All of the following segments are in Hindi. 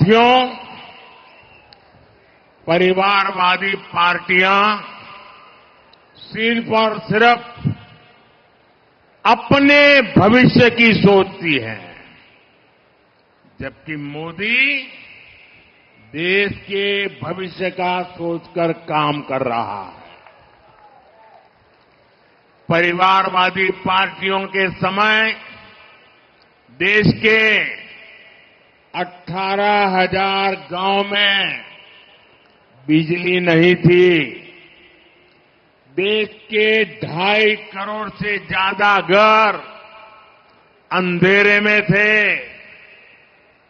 साथियों, परिवारवादी पार्टियां सिर्फ और सिर्फ अपने भविष्य की सोचती हैं, जबकि मोदी देश के भविष्य का सोचकर काम कर रहा है। परिवारवादी पार्टियों के समय देश के 18,000 गांव में बिजली नहीं थी। देश के 2.5 करोड़ से ज्यादा घर अंधेरे में थे।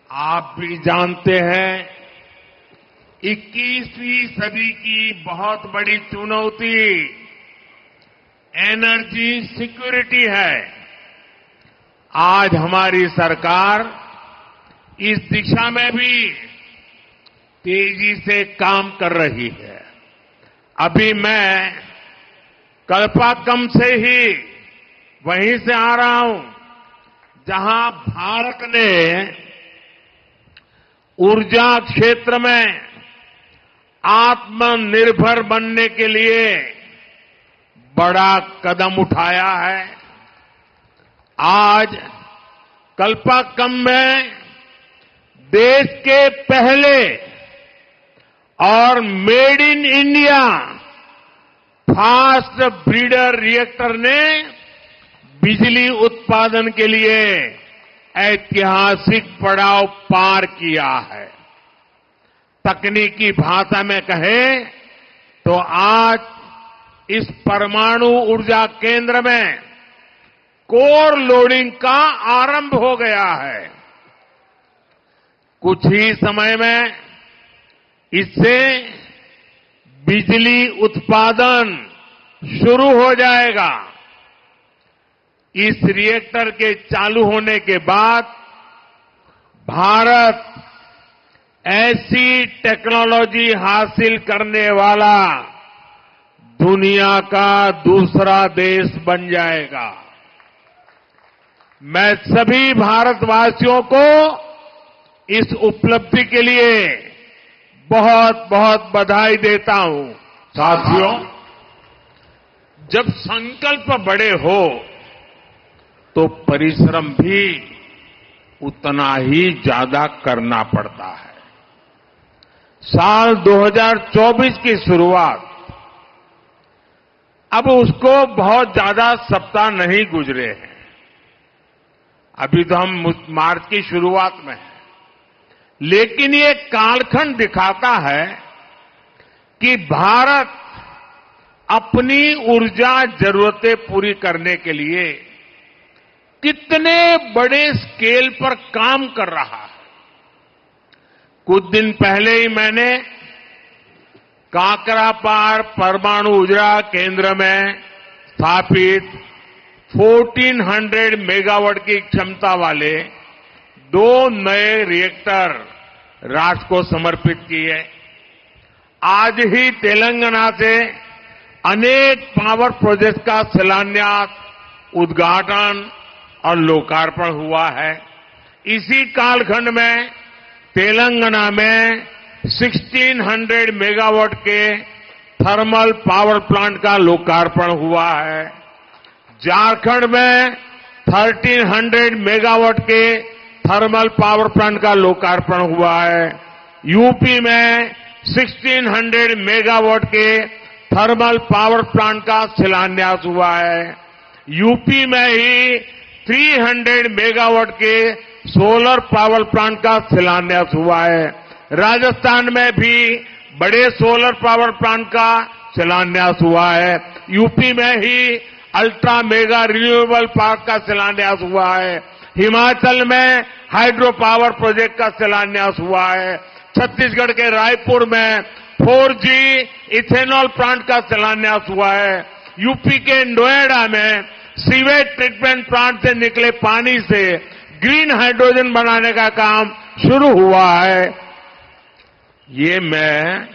आप भी जानते हैं, 21वीं सदी की बहुत बड़ी चुनौती एनर्जी सिक्योरिटी है। आज हमारी सरकार इस दिशा में भी तेजी से काम कर रही है। अभी मैं कल्पाकम से ही वहीं से आ रहा हूं, जहां भारत ने ऊर्जा क्षेत्र में आत्मनिर्भर बनने के लिए बड़ा कदम उठाया है। आज कल्पाकम में देश के पहले और made in India fast breeder reactor ने बिजली उत्पादन के लिए ऐतिहासिक पड़ाव पार किया है। तकनीकी भाषा में कहें तो आज इस परमाणु ऊर्जा केंद्र में कोर लोडिंग का आरंभ हो गया है। कुछ ही समय में इससे बिजली उत्पादन शुरू हो जाएगा। इस रिएक्टर के चालू होने के बाद भारत ऐसी टेक्नोलॉजी हासिल करने वाला दुनिया का दूसरा देश बन जाएगा। मैं सभी भारतवासियों को इस उपलब्धि के लिए बहुत बहुत बधाई देता हूं। साथियों, जब संकल्प बड़े हो तो परिश्रम भी उतना ही ज्यादा करना पड़ता है। साल 2024 की शुरुआत, अब उसको बहुत ज्यादा सप्ताह नहीं गुजरे हैं। अभी तो हम मार्च की शुरुआत में हैं, लेकिन ये कालखंड दिखाता है कि भारत अपनी ऊर्जा जरूरतें पूरी करने के लिए कितने बड़े स्केल पर काम कर रहा है। कुछ दिन पहले ही मैंने काकरापार परमाणु ऊर्जा केंद्र में स्थापित 1400 मेगावाट की क्षमता वाले 2 नए रिएक्टर राष्ट्र को समर्पित किए। आज ही तेलंगाना से अनेक पावर प्रोजेक्ट का शिलान्यास, उद्घाटन और लोकार्पण हुआ है। इसी कालखंड में तेलंगाना में 1600 मेगावाट के थर्मल पावर प्लांट का लोकार्पण हुआ है। झारखंड में 1300 मेगावाट के थर्मल पावर प्लांट का लोकार्पण हुआ है। यूपी में 1600 मेगावाट के थर्मल पावर प्लांट का शिलान्यास हुआ है। यूपी में ही 300 मेगावाट के सोलर पावर प्लांट का शिलान्यास हुआ है। राजस्थान में भी बड़े सोलर पावर प्लांट का शिलान्यास हुआ है। यूपी में ही अल्ट्रा मेगा रिन्यूएबल पार्क का शिलान्यास हुआ है। हिमाचल में हाइड्रो पावर प्रोजेक्ट का शिलान्यास हुआ है। छत्तीसगढ़ के रायपुर में 4G इथेनॉल प्लांट का शिलान्यास हुआ है। यूपी के नोएडा में सीवेज ट्रीटमेंट प्लांट से निकले पानी से ग्रीन हाइड्रोजन बनाने का काम शुरू हुआ है। ये मैं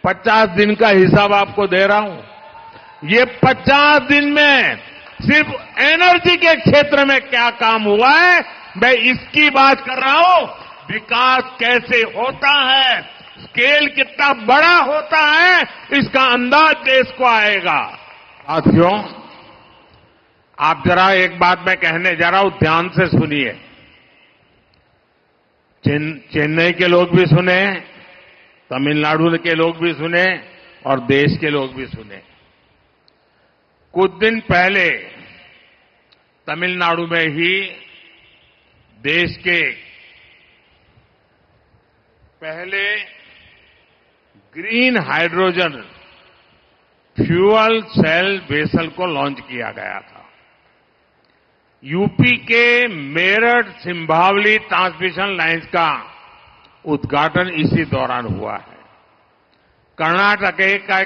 50 दिन का हिसाब आपको दे रहा हूं। ये 50 दिन में सिर्फ एनर्जी के क्षेत्र में क्या काम हुआ है, मैं इसकी बात कर रहा हूं। विकास कैसे होता है, स्केल कितना बड़ा होता है, इसका अंदाज देश को आएगा। साथियों, आप जरा एक बात मैं कहने जा रहा हूं, ध्यान से सुनिए। चेन्नई के लोग भी सुने, तमिलनाडु के लोग भी सुने और देश के लोग भी सुने। कुछ दिन पहले तमिलनाडु में ही देश के पहले green hydrogen fuel cell vessel को लॉन्च किया गया था। यूपी के मेरठ सिंभावली ट्रांसमिशन लाइन्स का उद्घाटन इसी दौरान हुआ है। कर्नाटक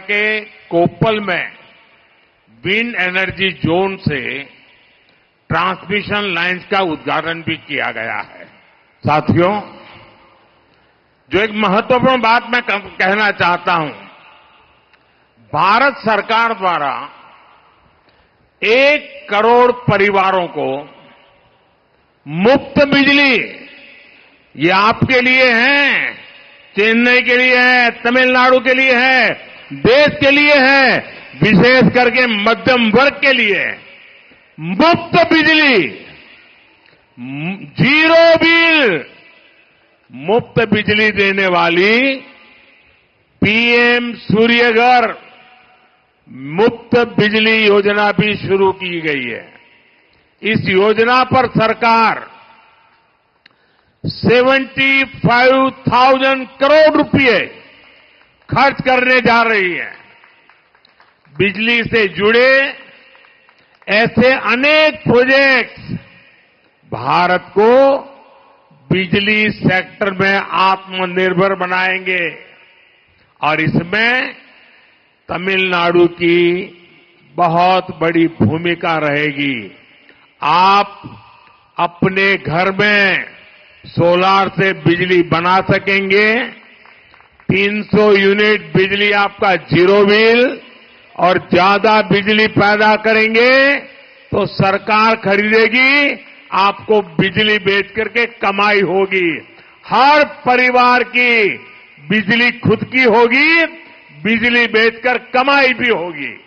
के कोप्पल में विंड एनर्जी जोन से ट्रांसमिशन लाइन्स का उद्घाटन भी किया गया है। साथियों, जो एक महत्वपूर्ण बात मैं कहना चाहता हूं, भारत सरकार द्वारा 1 करोड़ परिवारों को मुफ्त बिजली, ये आपके लिए है, चेन्नई के लिए है, तमिलनाडु के लिए है, देश के लिए है, विशेष करके मध्यम वर्ग के लिए मुफ्त बिजली, जीरो बिल, मुफ्त बिजली देने वाली पीएम सूर्यघर मुफ्त बिजली योजना भी शुरू की गई है। इस योजना पर सरकार 75,000 करोड़ रुपए खर्च करने जा रही है। बिजली से जुड़े ऐसे अनेक प्रोजेक्ट्स भारत को बिजली सेक्टर में आत्मनिर्भर बनाएंगे और इसमें तमिलनाडु की बहुत बड़ी भूमिका रहेगी। आप अपने घर में सोलार से बिजली बना सकेंगे, 300 यूनिट बिजली आपका जीरो बिल, और ज्यादा बिजली पैदा करेंगे तो सरकार खरीदेगी, आपको बिजली बेच करके कमाई होगी। हर परिवार की बिजली खुद की होगी, बिजली बेचकर कमाई भी होगी।